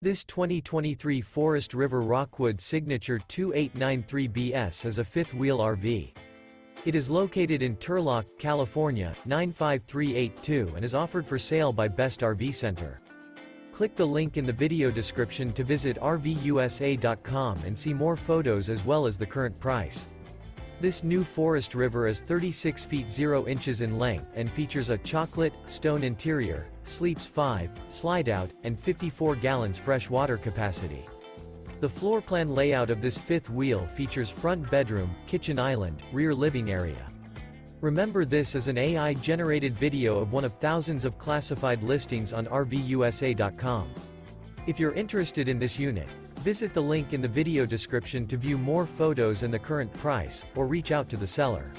This 2023 Forest River Rockwood Signature 2893BS is a fifth-wheel RV. It is located in Turlock, California, 95382 and is offered for sale by Best RV Center. Click the link in the video description to visit RVUSA.com and see more photos as well as the current price. This new Forest River is 36 feet 0 inches in length and features a chocolate, stone interior, sleeps 5, slide-out, and 54 gallons fresh water capacity. The floor plan layout of this fifth wheel features front bedroom, kitchen island, rear living area. Remember, this is an AI-generated video of one of thousands of classified listings on RVUSA.com. If you're interested in this unit, visit the link in the video description to view more photos and the current price, or reach out to the seller.